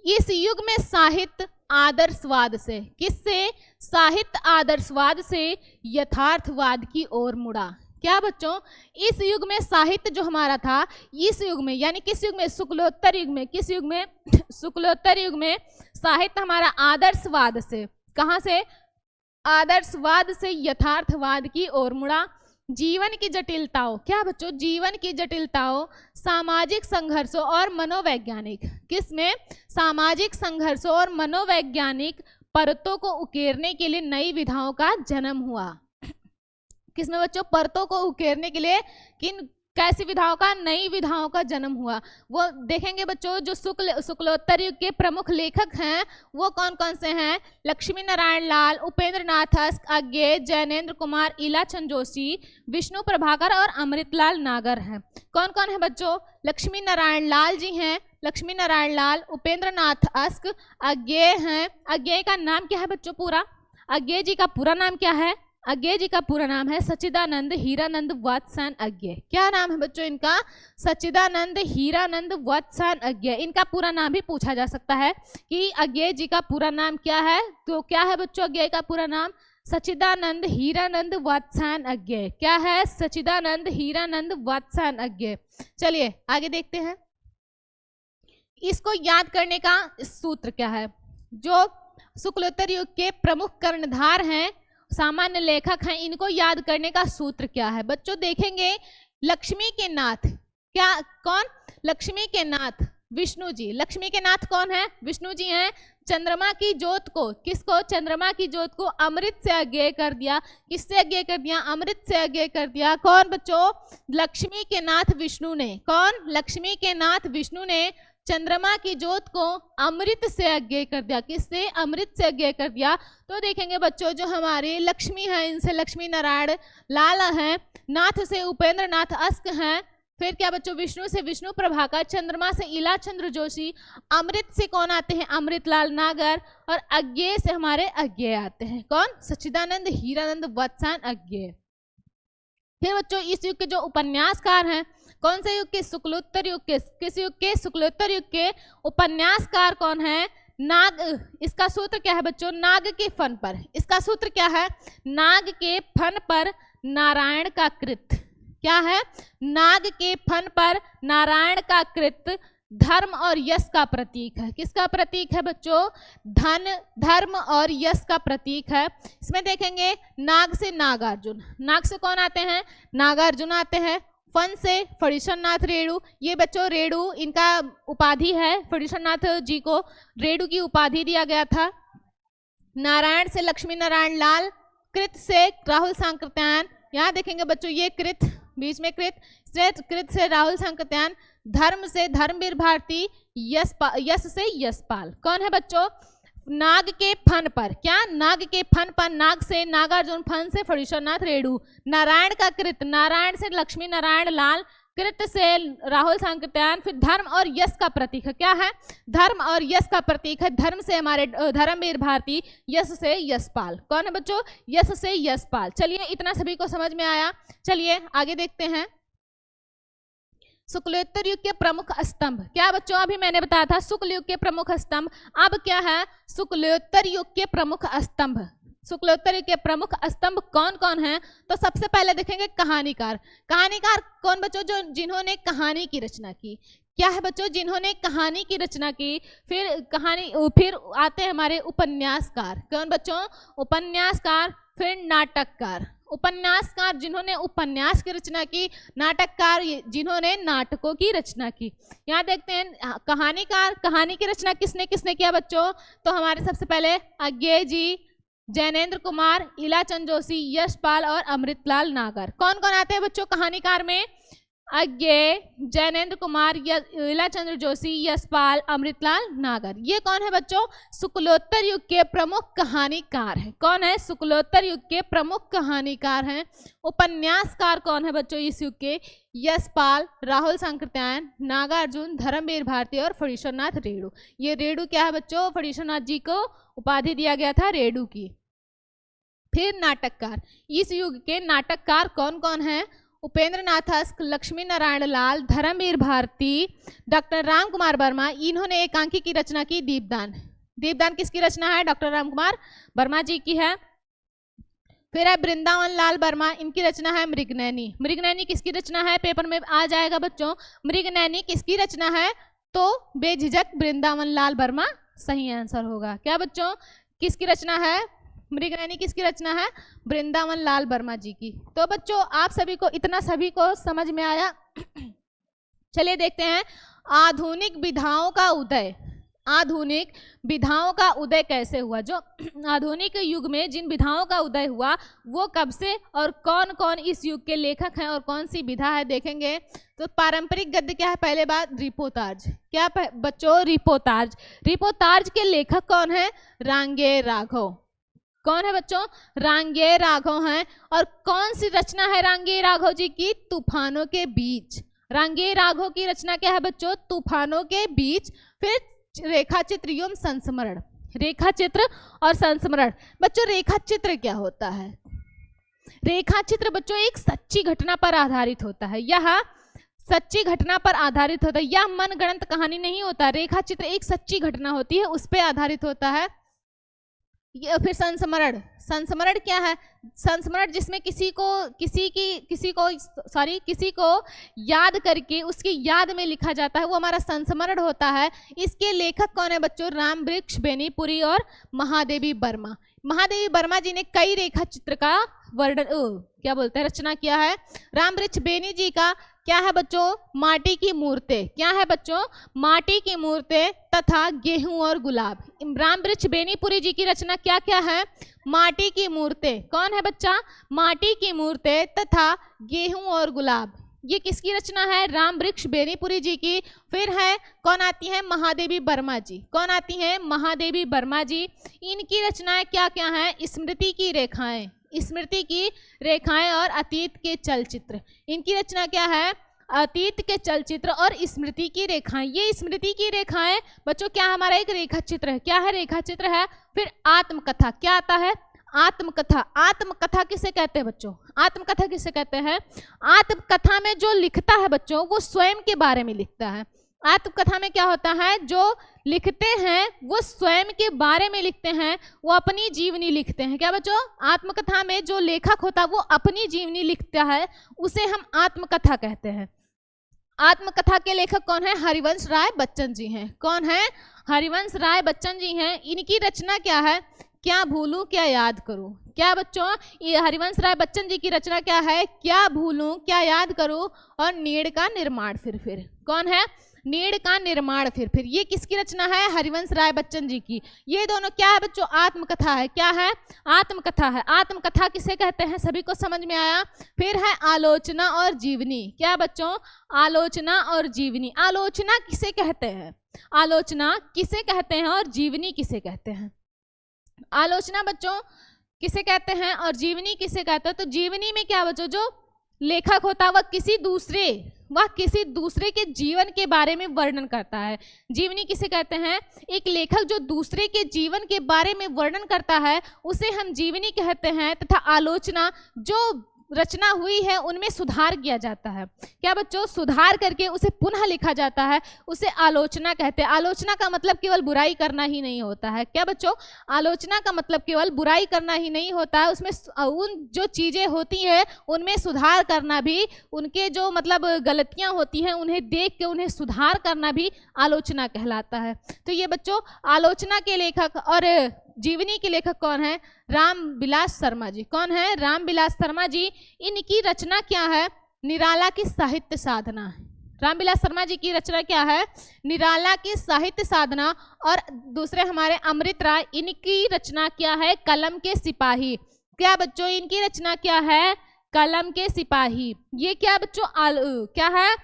इस युग में साहित्य आदर्शवाद से, किससे? साहित्य आदर्शवाद से यथार्थवाद की ओर मुड़ा। क्या बच्चों? इस युग में साहित्य जो हमारा था, इस युग में यानी किस युग में? शुक्लोत्तर युग में। किस युग में? शुक्लोत्तर युग में साहित्य हमारा आदर्शवाद से, कहां से? आदर्शवाद से यथार्थवाद की ओर मुड़ा। जीवन की जटिलताओं, क्या बच्चों? जीवन की जटिलताओं, सामाजिक संघर्षों और मनोवैज्ञानिक, किसमें? सामाजिक संघर्षों और मनोवैज्ञानिक परतों को उकेरने के लिए नई विधाओं का जन्म हुआ। किसमें बच्चों? परतों को उकेरने के लिए किन कैसी विधाओं का? नई विधाओं का जन्म हुआ। वो देखेंगे बच्चों जो शुक्लोत्तर युग के प्रमुख लेखक हैं वो कौन कौन से हैं? लक्ष्मी नारायण लाल, उपेंद्र नाथ अज्ञे, जैनेन्द्र कुमार, इलाचंद जोशी, विष्णु प्रभाकर और अमृतलाल नागर हैं। कौन कौन है बच्चों? लक्ष्मी नारायण लाल जी हैं, लक्ष्मी नारायण लाल, उपेंद्र नाथ अज्ञे हैं। अज्ञे का नाम क्या है बच्चों पूरा? अज्ञे जी का पूरा नाम क्या है? अज्ञे जी का पूरा नाम है सच्चिदानंद हीरानंद वत्सन अज्ञे। क्या नाम है बच्चों इनका? सच्चिदानंद हीरानंद वत्सन अज्ञे। इनका पूरा नाम भी पूछा जा सकता है कि अज्ञे जी का पूरा नाम क्या है। तो क्या है बच्चों अज्ञे का पूरा नाम? सच्चिदानंद हीरानंद वत्सन अज्ञे। क्या है? सच्चिदानंद हीरानंद वत्सन अज्ञे। चलिए आगे देखते हैं। इसको याद करने का सूत्र क्या है? जो शुक्लोत्तर युग के प्रमुख कर्णधार हैं, सामान्य लेखक हैं, इनको याद करने का सूत्र क्या है बच्चों? देखेंगे लक्ष्मी के नाथ, क्या कौन? लक्ष्मी के नाथ, विष्णु जी। लक्ष्मी के नाथ कौन है? विष्णु जी हैं। चंद्रमा की ज्योत को, किसको? चंद्रमा की ज्योत को अमृत से अज्ञेय कर दिया। किससे अज्ञेय कर दिया? अमृत से अज्ञेय कर दिया। कौन बच्चों? लक्ष्मी के नाथ विष्णु ने। कौन? लक्ष्मी के नाथ विष्णु ने चंद्रमा की ज्योत को अमृत से अज्ञेय कर दिया। किससे? अमृत से अज्ञेय कर दिया। तो देखेंगे बच्चों, जो हमारे लक्ष्मी है, इनसे लक्ष्मी नारायण लाल हैं, नाथ से उपेंद्र नाथ अस्क हैं, फिर क्या बच्चों? विष्णु से विष्णु प्रभाकर, चंद्रमा से इला चंद्र जोशी, अमृत से कौन आते हैं? अमृतलाल नागर, और अज्ञेय से हमारे अज्ञेय आते हैं। कौन? सच्चिदानंद हीरानंद वत्सान अज्ञेय। फिर बच्चों, इस युग के जो उपन्यासकार हैं, कौन से युग के? शुक्लोत्तर युग के। किस युग के? शुक्लोत्तर युग के उपन्यासकार कौन है? नाग। इसका सूत्र क्या है बच्चों? नाग के फन पर। इसका सूत्र क्या है? नाग के फन पर नारायण का कृत। क्या है? नाग के फन पर नारायण का कृत धर्म और यश का प्रतीक है। किसका प्रतीक है बच्चों? धन, धर्म और यश का प्रतीक है। इसमें देखेंगे नाग से नागार्जुन। नाग से कौन आते हैं? नागार्जुन आते हैं। फन से फणीश्वर नाथ रेणु। ये बच्चों रेणु इनका उपाधि है। फणीश्वर नाथ जी को रेणु की उपाधि दिया गया था। नारायण से लक्ष्मी नारायण लाल, कृत से राहुल सांकृत्यायन। यहाँ देखेंगे बच्चों ये कृत, बीच में कृत से राहुल सांकृत्यायन। धर्म से धर्मवीर भारती, यश से यशपाल। कौन है बच्चों? नाग के फन पर। क्या? नाग के फन पर नाग से नागार्जुन, फन से फणीश्वर नाथ रेणु। नारायण का कृत, नारायण से लक्ष्मी नारायण लाल, कृत से राहुल सांकृत्यायन। फिर धर्म और यश का प्रतीक है। क्या है? धर्म और यश का प्रतीक है। धर्म से हमारे धर्मवीर भारती, यश से यशपाल। कौन है बच्चों? यश से यशपाल। चलिए, इतना सभी को समझ में आया। चलिए आगे देखते हैं। शुक्लोत्तर युग के प्रमुख स्तंभ। क्या बच्चों? अभी मैंने बताया था शुक्ल युग के प्रमुख स्तंभ। अब क्या है? शुक्लोत्तर युग के प्रमुख स्तंभ। शुक्लोत्तर युग के प्रमुख स्तंभ कौन कौन हैं? तो सबसे पहले देखेंगे कहानीकार। कहानीकार कौन बच्चों? जो जिन्होंने कहानी की रचना की। क्या है बच्चों? जिन्होंने कहानी की रचना की। फिर आते हैं हमारे उपन्यासकार। कौन बच्चों? उपन्यासकार। फिर नाटककार। उपन्यासकार जिन्होंने उपन्यास की रचना की, नाटककार जिन्होंने नाटकों की रचना की। यहाँ देखते हैं कहानीकार, कहानी की रचना किसने किसने किया बच्चों? तो हमारे सबसे पहले अज्ञेय जी, जैनेन्द्र कुमार, इलाचंद जोशी, यशपाल और अमृतलाल नागर। कौन कौन आते हैं बच्चों कहानीकार में? अज्ञेय, जैनेन्द्र कुमार, इलाचंद्र जोशी, यशपाल, अमृतलाल नागर। ये कौन है बच्चों? शुक्लोत्तर युग के प्रमुख कहानीकार हैं। कौन है? शुक्लोत्तर युग के प्रमुख कहानीकार हैं। उपन्यासकार कौन है बच्चों इस युग के? यशपाल, राहुल सांकृत्यायन, नागार्जुन, धर्मवीर भारती और फणीश्वर नाथ रेणु। ये रेणु क्या है बच्चों? फणीश्वर नाथ जी को उपाधि दिया गया था रेणु की। फिर नाटककार। इस युग के नाटककार कौन कौन है? Upendra Nath ask, Lakshmi Narayan Lal, Dharmveer Bharti, doctor Ram Kumar Verma. इन्होंने एकांकी की रचना की दीपदान। दीपदान किसकी रचना है? डॉक्टर राम कुमार वर्मा जी की है। फिर है वृंदावन लाल वर्मा, इनकी रचना है मृगनयनी। मृगनयनी किसकी रचना है? पेपर में आ जाएगा बच्चों। मृगनयनी किसकी रचना है? तो बेझिझक वृंदावन लाल वर्मा सही आंसर होगा। क्या बच्चों? किसकी रचना है? मृगनयनी किसकी रचना है? वृंदावन लाल वर्मा जी की। तो बच्चों आप सभी को इतना सभी को समझ में आया। चलिए देखते हैं आधुनिक विधाओं का उदय। आधुनिक विधाओं का उदय कैसे हुआ? जो आधुनिक युग में जिन विधाओं का उदय हुआ वो कब से और कौन कौन इस युग के लेखक हैं और कौन सी विधा है देखेंगे। तो पारंपरिक गद्य क्या है? पहले बात रिपोतार्ज। क्या बच्चों? रिपोतार्ज। रिपोतार्ज के लेखक कौन है? रांगेय राघव। कौन है बच्चों? रांगेय राघव हैं। और कौन सी रचना है रांगेय राघव जी की? तूफानों के बीच। रांगेय राघव की रचना क्या है बच्चों? तूफानों के बीच। फिर रेखा चित्र एवं संस्मरण। रेखा चित्र और संस्मरण। बच्चों रेखा चित्र क्या होता है? रेखा चित्र बच्चों एक सच्ची घटना पर आधारित होता है। यह सच्ची घटना पर आधारित होता है। यह मनगढ़ंत कहानी नहीं होता। रेखा चित्र एक सच्ची घटना होती है, उस पर आधारित होता है। फिर संस्मरण। संस्मरण क्या है? संस्मरण जिसमें किसी को याद करके उसकी याद में लिखा जाता है, वो हमारा संस्मरण होता है। इसके लेखक कौन है बच्चों? रामवृक्ष बेनीपुरी और महादेवी वर्मा। महादेवी वर्मा जी ने कई रेखा चित्र का वर्णन रचना किया है। रामवृक्ष बेनी जी का क्या है बच्चों, माटी की मूर्तें। क्या है बच्चों, माटी की मूर्तें तथा गेहूं और गुलाब। रामवृक्ष बेनीपुरी जी की रचना क्या क्या है, माटी की मूर्तें। कौन है बच्चा, माटी की मूर्तें तथा गेहूं और गुलाब। ये किसकी रचना है, रामवृक्ष बेनीपुरी जी की। फिर है कौन आती है, महादेवी वर्मा जी। कौन आती हैं, महादेवी वर्मा जी। इनकी रचनाएं क्या क्या है, स्मृति की रेखाएं, स्मृति की रेखाएं और अतीत के चलचित्र। इनकी रचना क्या है, अतीत के चलचित्र और स्मृति की रेखाएं। ये स्मृति की रेखाएं बच्चों क्या हमारा एक रेखा चित्र है। क्या है, रेखा चित्र है। फिर आत्मकथा, क्या आता है, आत्मकथा। आत्मकथा किसे कहते हैं बच्चों, आत्मकथा किसे कहते हैं, आत्मकथा में जो लिखता है बच्चों वो स्वयं के बारे में लिखता है। आत्मकथा में क्या होता है, जो लिखते हैं वो स्वयं के बारे में लिखते हैं, वो अपनी जीवनी लिखते हैं। क्या बच्चों, आत्मकथा में जो लेखक होता है वो अपनी जीवनी लिखता है, उसे हम आत्मकथा कहते हैं। आत्मकथा के लेखक कौन है, हरिवंश राय बच्चन जी हैं। कौन है, हरिवंश राय बच्चन जी हैं। इनकी रचना क्या है, क्या भूलूं क्या याद करूं। क्या बच्चों, ये हरिवंश राय बच्चन जी की रचना क्या है, क्या भूलूं क्या याद करूं और नीड़ का निर्माण फिर। कौन है, नीड़ का निर्माण फिर। ये किसकी रचना है, हरिवंश राय बच्चन जी की। ये दोनों क्या है बच्चों, आत्मकथा है। क्या है, आत्मकथा है। आत्मकथा किसे कहते हैं, सभी को समझ में आया। फिर है आलोचना और जीवनी। क्या बच्चों, आलोचना और जीवनी। आलोचना किसे कहते हैं, आलोचना किसे कहते हैं और जीवनी किसे कहते हैं। आलोचना बच्चों किसे कहते हैं और जीवनी किसे कहते हैं। तो जीवनी में क्या बच्चों, जो लेखक होता है वह किसी दूसरे के जीवन के बारे में वर्णन करता है। जीवनी किसे कहते हैं, एक लेखक जो दूसरे के जीवन के बारे में वर्णन करता है उसे हम जीवनी कहते हैं। तथा आलोचना, जो रचना हुई है उनमें सुधार किया जाता है। क्या बच्चों, सुधार करके उसे पुनः लिखा जाता है, उसे आलोचना कहते हैं। आलोचना का मतलब केवल बुराई करना ही नहीं होता है। क्या बच्चों, आलोचना का मतलब केवल बुराई करना ही नहीं होता है, उसमें उन जो चीज़ें होती हैं उनमें सुधार करना भी, उनके जो मतलब गलतियां होती हैं उन्हें देख के उन्हें सुधार करना भी आलोचना कहलाता है। तो ये बच्चों आलोचना के लेखक और जीवनी के लेखक कौन है, रामविलास शर्मा जी। कौन है, रामविलास शर्मा जी। इनकी रचना क्या है, निराला की साहित्य साधना। रामविलास शर्मा जी की रचना क्या है, निराला की साहित्य साधना। और दूसरे हमारे अमृत राय, इनकी रचना क्या है, कलम के सिपाही। क्या बच्चों, इनकी रचना क्या है, कलम के सिपाही। ये क्या बच्चों, क्या है,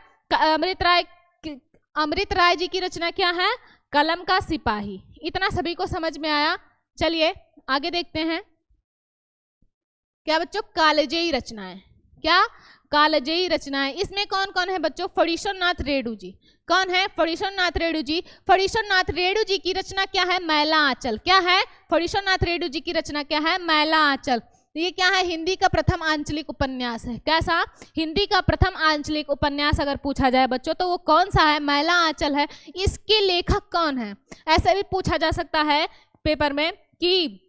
अमृत राय जी की रचना क्या है, कलम का सिपाही। इतना सभी को समझ में आया। चलिए आगे देखते हैं। क्या बच्चों, कालजयी रचनाएं। क्या, कालजयी रचनाएं। इसमें कौन कौन है बच्चों, फणीश्वर नाथ रेणु जी। कौन है, फणीश्वर नाथ रेणु जी। फणीश्वर नाथ रेणु जी की रचना क्या है, मैला आंचल। क्या है, फणीश्वर नाथ रेणु जी की रचना क्या है, मैला आंचल। ये क्या है, हिंदी का प्रथम आंचलिक उपन्यास है। कैसा, हिंदी का प्रथम आंचलिक उपन्यास अगर पूछा जाए बच्चों तो वो कौन सा है, मैला आंचल है। इसके लेखक कौन है, ऐसा भी पूछा जा सकता है पेपर में कि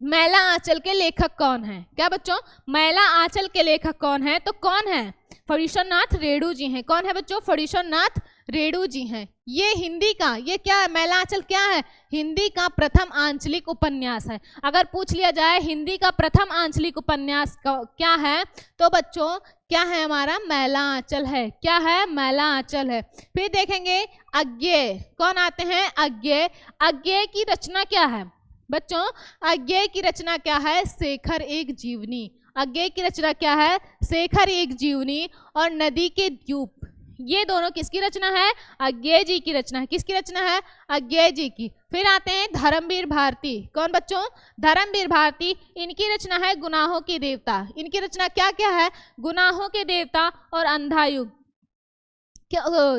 मैला आंचल के लेखक कौन है। क्या बच्चों, मैला आंचल के लेखक कौन है, तो कौन है, फणीश्वर नाथ रेणु जी हैं। कौन है बच्चों, फणीश्वर नाथ रेणु जी हैं। ये हिंदी का, ये क्या है, मैला आंचल क्या है, हिंदी का प्रथम आंचलिक उपन्यास है। अगर पूछ लिया जाए हिंदी का प्रथम आंचलिक उपन्यास क्या है, तो बच्चों क्या है हमारा, मैला आंचल है। क्या है, मैला आंचल है। फिर देखेंगे अज्ञेय। कौन आते हैं, अज्ञेय। अज्ञेय की रचना क्या है बच्चों, अज्ञेय की रचना क्या है, शेखर एक जीवनी। अज्ञेय की रचना क्या है, शेखर एक जीवनी और नदी के द्वीप। ये दोनों किसकी रचना है, अज्ञेय जी की रचना है। किसकी रचना है, अज्ञेय जी की। फिर आते हैं धर्मवीर भारती। कौन बच्चों, धर्मवीर भारती। इनकी रचना है गुनाहों के देवता। इनकी रचना क्या क्या है, गुनाहों के देवता और अंधा युग।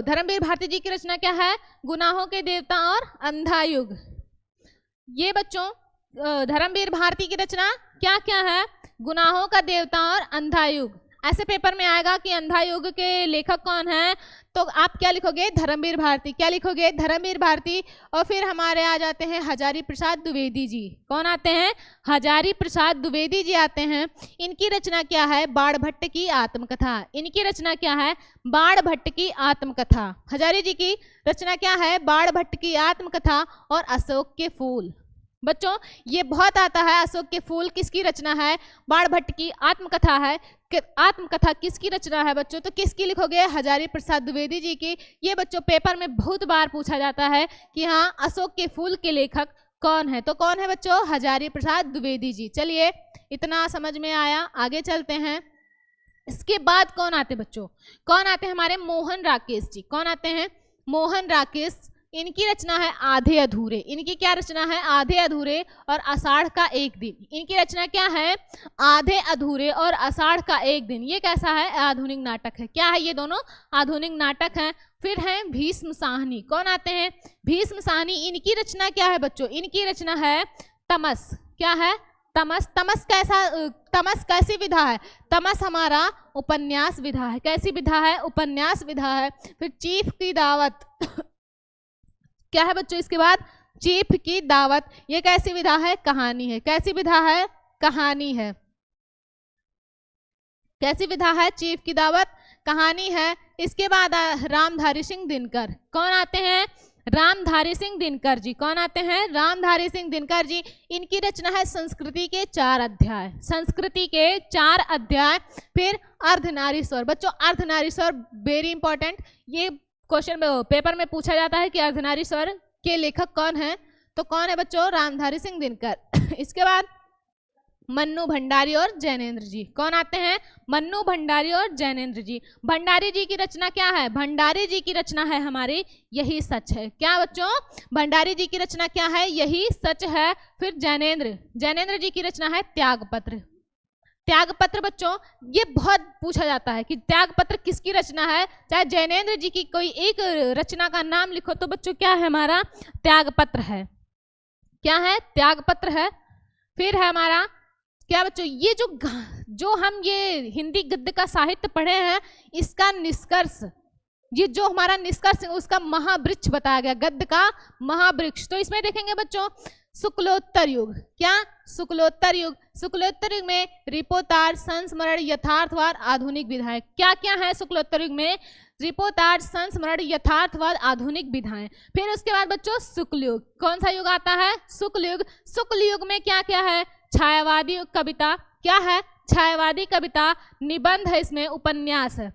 धर्मवीर भारती जी की रचना क्या है, गुनाहों के देवता और अंधा युग। ये बच्चों धर्मवीर भारती की रचना क्या क्या है, गुनाहों का देवता और अंधा युग। ऐसे पेपर में आएगा कि अंधा युग के लेखक कौन है, तो आप क्या लिखोगे, धर्मवीर भारती। क्या लिखोगे, धर्मवीर भारती। और फिर हमारे आ जाते हैं हजारी प्रसाद द्विवेदी जी। कौन आते हैं, हजारी प्रसाद द्विवेदी जी आते हैं। इनकी रचना क्या है, बाणभट्ट की आत्मकथा। इनकी रचना क्या है, बाणभट्ट की आत्मकथा। हजारी जी की रचना क्या है, बाणभट्ट की आत्मकथा और अशोक के फूल। बच्चों ये बहुत आता है। अशोक के फूल किसकी रचना है? बाणभट्ट की आत्मकथा है। आत्मकथा किसकी रचना है बच्चों? तो किसकी लिखोगे? हजारी प्रसाद द्विवेदी जी की। ये बच्चों पेपर में बहुत बार पूछा जाता है कि हाँ अशोक के फूल के लेखक कौन है? तो कौन है बच्चों? हजारी प्रसाद द्विवेदी जी। चलिए इतना समझ में आया, आगे चलते हैं। इसके बाद कौन आते बच्चों? कौन आते हैं? हमारे मोहन राकेश जी। कौन आते हैं? मोहन राकेश। इनकी रचना है आधे अधूरे। इनकी क्या रचना है? आधे अधूरे और आषाढ़ का एक दिन। इनकी रचना क्या है? आधे अधूरे और आषाढ़ का एक दिन। ये कैसा है? आधुनिक नाटक है। क्या है? ये दोनों आधुनिक नाटक हैं। फिर है भीष्म साहनी। कौन आते हैं? भीष्म साहनी। इनकी रचना क्या है बच्चों? इनकी रचना है तमस। क्या है? तमस। तमस कैसा? तमस कैसी विधा है? तमस हमारा उपन्यास विधा है। कैसी विधा है? उपन्यास विधा है। फिर चीफ की दावत क्या है बच्चों? इसके बाद चीफ की दावत। ये कैसी विधा है? कहानी है। कैसी विधा है? कहानी है। कैसी विधा है? चीफ की दावत कहानी है। इसके बाद रामधारी सिंह दिनकर। कौन आते हैं? रामधारी सिंह दिनकर जी। कौन आते हैं? रामधारी सिंह दिनकर जी। इनकी रचना है संस्कृति के 4 अध्याय। संस्कृति के 4 अध्याय। फिर अर्धनारीश्वर। बच्चों अर्धनारीश्वर वेरी इंपॉर्टेंट, ये क्वेश्चन में पेपर में पूछा जाता है कि अर्धनारीश्वर के लेखक कौन है? तो कौन है बच्चों? रामधारी सिंह दिनकर। इसके बाद मन्नू भंडारी और जैनेन्द्र जी। कौन आते हैं? मन्नू भंडारी और जैनेन्द्र जी। भंडारी जी की रचना क्या है? भंडारी जी की रचना है हमारी यही सच है। क्या बच्चों? भंडारी जी की रचना क्या है? यही सच है। फिर जैनेन्द्र जी की रचना है त्यागपत्र। त्यागपत्र बच्चों ये बहुत पूछा जाता है कि त्यागपत्र किसकी रचना है। चाहे जैनेन्द्र जी की कोई एक रचना का नाम लिखो तो बच्चों क्या है? हमारा त्यागपत्र है। क्या है? त्यागपत्र है। फिर है हमारा क्या बच्चों? ये जो हम ये हिंदी गद्य का साहित्य पढ़े हैं, इसका निष्कर्ष, ये जो हमारा निष्कर्ष उसका महावृक्ष बताया गया, गद्य का महावृक्ष। तो इसमें देखेंगे बच्चों शुक्लोत्तर युग। क्या? शुक्लोत्तर युग। शुक्लोत्तर युग में रिपोर्तार्थ, संस्मरण, यथार्थवाद, आधुनिक विधाएं। क्या क्या है शुक्लोत्तर युग में? रिपोर्तार्थ, संस्मरण, यथार्थवाद, आधुनिक विधाएं। फिर उसके बाद बच्चों शुक्ल युग। कौन सा युग आता है? शुक्ल युग। शुक्ल युग में क्या क्या है? छायावादी कविता। क्या है? छायावादी कविता, निबंध है, इसमें उपन्यास है।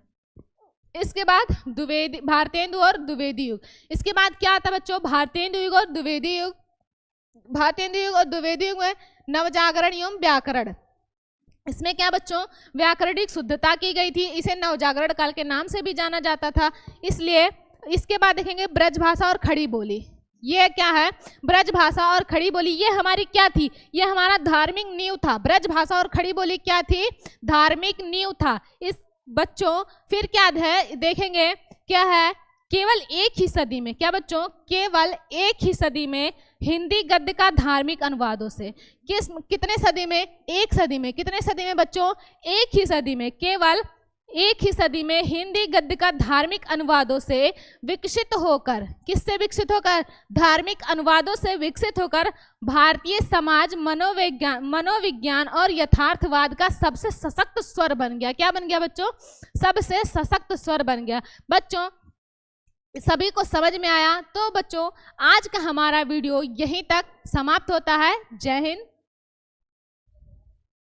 इसके बाद द्विवेदी, भारतेंदु और द्विवेदी युग। इसके बाद क्या आता है बच्चों? भारतेंदु युग और द्विवेदी युग। भारतेंदु युग और द्विवेदी युग में नवजागरण एवं व्याकरण। इसमें क्या बच्चों? व्याकरणिक शुद्धता की गई थी। इसे नवजागरण काल के नाम से भी जाना जाता था, इसलिए। इसके बाद देखेंगे ब्रजभाषा और खड़ी बोली। ये क्या है? ब्रजभाषा और खड़ी बोली। ये हमारी क्या थी? ये हमारा धार्मिक नींव था। ब्रजभाषा और खड़ी बोली क्या थी? धार्मिक नींव था। इस बच्चों फिर क्या है देखेंगे? क्या है? केवल एक ही सदी में, क्या बच्चों? केवल एक ही सदी में हिंदी गद्य का धार्मिक अनुवादों से। कितने सदी में? एक सदी में। कितने सदी में बच्चों? एक ही सदी में। केवल एक ही सदी में हिंदी गद्य का धार्मिक अनुवादों से विकसित होकर, किससे विकसित होकर? धार्मिक अनुवादों से विकसित होकर भारतीय समाज मनोविज्ञान और यथार्थवाद का सबसे सशक्त स्वर बन गया। क्या बन गया बच्चों? सबसे सशक्त स्वर बन गया। बच्चों सभी को समझ में आया? तो बच्चों आज का हमारा वीडियो यहीं तक समाप्त होता है। जय हिंद।